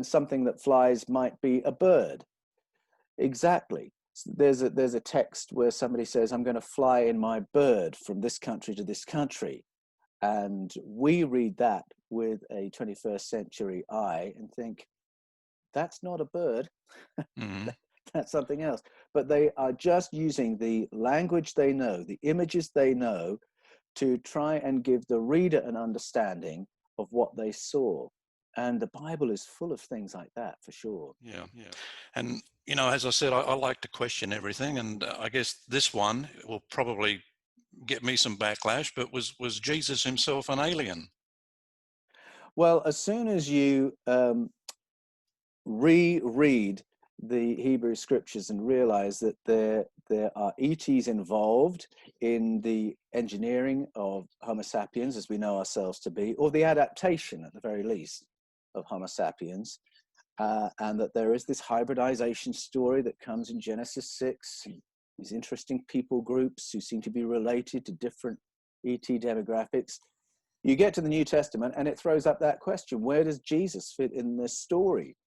and something that flies might be a bird. Exactly. There's a text where somebody says, I'm going to fly in my bird from this country to this country. And we read that with a 21st century eye and think, that's not a bird. Mm-hmm. That's something else. But they are just using the language they know, the images they know, to try and give the reader an understanding of what they saw. And the Bible is full of things like that, for sure. Yeah, yeah. And, you know, as I said, I like to question everything. And I guess this one will probably get me some backlash, but was Jesus himself an alien? Well, as soon as you reread the Hebrew scriptures and realize that there are ETs involved in the engineering of Homo sapiens as we know ourselves to be, or the adaptation at the very least of Homo sapiens, and that there is this hybridization story that comes in Genesis 6, these interesting people groups who seem to be related to different ET demographics. You get to the New Testament and it throws up that question, where does Jesus fit in this story?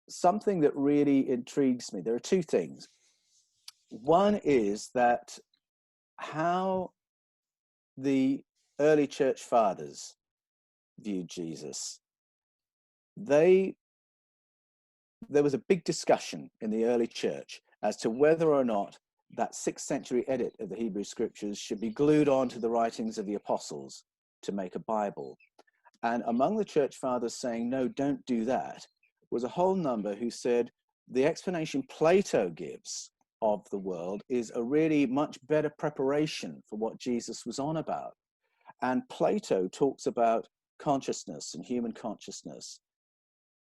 Something that really intrigues me, there are two things. One is that how the early church fathers viewed Jesus. There was a big discussion in the early church as to whether or not that 6th century edit of the Hebrew scriptures should be glued onto the writings of the apostles to make a Bible. And among the church fathers saying, no, don't do that, was a whole number who said the explanation Plato gives of the world is a really much better preparation for what Jesus was on about. And Plato talks about consciousness and human consciousness.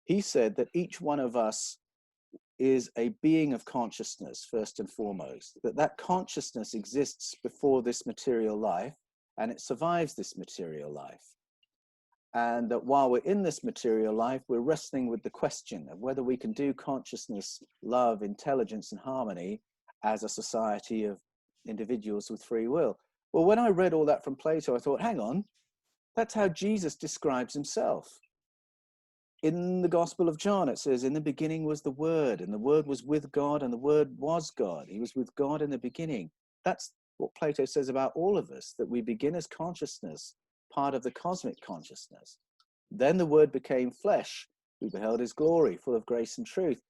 He said that each one of us is a being of consciousness, first and foremost, that consciousness exists before this material life and it survives this material life. And that while we're in this material life, we're wrestling with the question of whether we can do consciousness, love, intelligence, and harmony as a society of individuals with free will. Well, when I read all that from Plato, I thought, hang on, that's how Jesus describes himself. In the Gospel of John, it says, in the beginning was the Word, and the Word was with God, and the Word was God. He was with God in the beginning. That's what Plato says about all of us, that we begin as consciousness, part of the cosmic consciousness. Then the Word became flesh. We beheld his glory, full of grace and truth.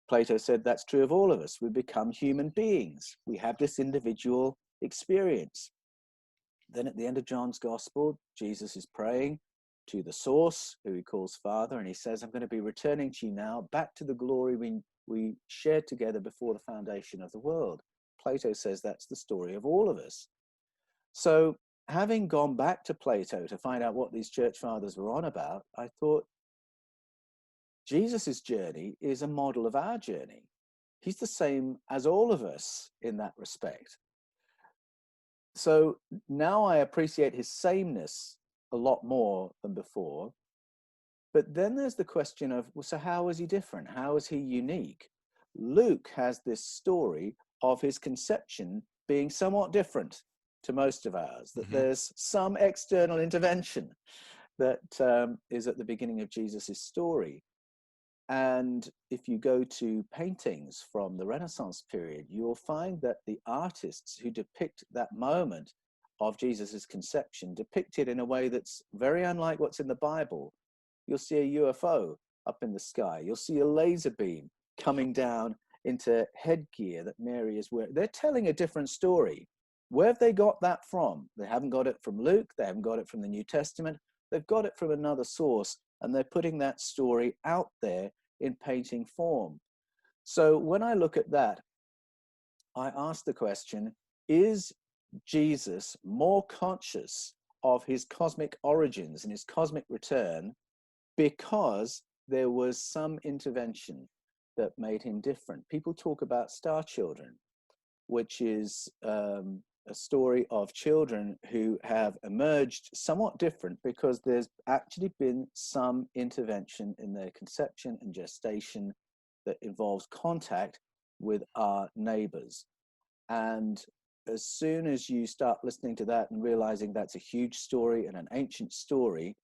Plato said that's true of all of us. We become human beings. We have this individual experience. Then at the end of John's Gospel, Jesus is praying to the source, who he calls Father, and he says, I'm going to be returning to you now, back to the glory we shared together before the foundation of the world. Plato says that's the story of all of us. So having gone back to Plato to find out what these church fathers were on about, I thought, Jesus's journey is a model of our journey. He's the same as all of us in that respect. So now I appreciate his sameness a lot more than before. But then there's the question of, well, so how is he different? How is he unique? Luke has this story of his conception being somewhat different to most of ours, that there's some external intervention that is at the beginning of Jesus's story. And if you go to paintings from the Renaissance period, you will find that the artists who depict that moment of Jesus's conception depict it in a way that's very unlike what's in the Bible. You'll see a UFO up in the sky. You'll see a laser beam coming down into headgear that Mary is wearing. They're telling a different story. Where have they got that from? They haven't got it from Luke. They haven't got it from the New Testament. They've got it from another source, and they're putting that story out there in painting form. So when I look at that, I ask the question, is Jesus more conscious of his cosmic origins and his cosmic return because there was some intervention that made him different? People talk about star children, which is a story of children who have emerged somewhat different because there's actually been some intervention in their conception and gestation that involves contact with our neighbors. And as soon as you start listening to that and realizing that's a huge story and an ancient story,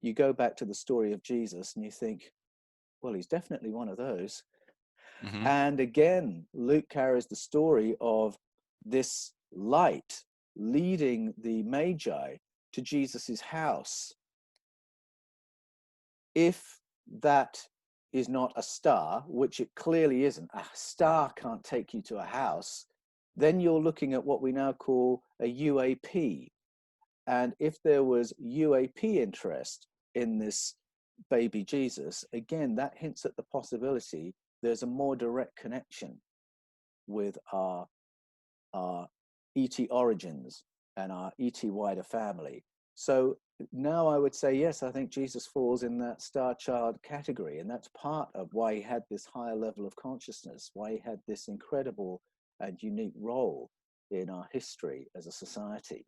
you go back to the story of Jesus and you think, well, he's definitely one of those. Mm-hmm. And again, Luke carries the story of this light leading the Magi to Jesus's house. If that is not a star, which it clearly isn't, a star can't take you to a house, then you're looking at what we now call a UAP. And if there was UAP interest in this baby Jesus, again, that hints at the possibility there's a more direct connection with our ET origins and our ET wider family. So now I would say, yes, I think Jesus falls in that star child category. And that's part of why he had this higher level of consciousness, why he had this incredible and unique role in our history as a society.